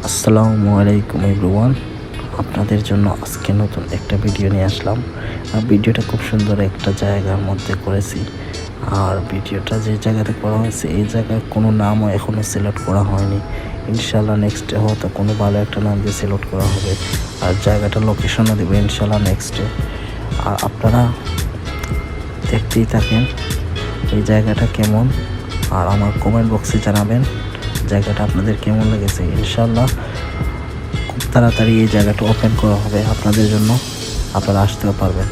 আসসালামু আলাইকুম এভরিওয়ান, আপনাদের জন্য আজকে নতুন একটা ভিডিও নিয়ে আসলাম। আর ভিডিওটা খুব সুন্দর একটা জায়গার মধ্যে করেছি। আর ভিডিওটা যে জায়গাতে করা হয়েছে এই জায়গার কোনো নামও এখনও সিলেক্ট করা হয়নি। ইনশাল্লাহ নেক্সটে হয়তো কোনো ভালো একটা নাম দিয়ে সিলেক্ট করা হবে। আর জায়গাটা লোকেশনও দেবে ইনশাল্লাহ নেক্সটে। আর আপনারা দেখতেই থাকেন এই জায়গাটা কেমন, আর আমার কমেন্ট বক্সে জানাবেন জায়গাটা আপনাদের কেমন লেগেছে। ইনশাল্লাহ খুব তাড়াতাড়ি এই জায়গাটা ওপেন করা হবে আপনাদের জন্য, আপনারা আসতেও পারবেন।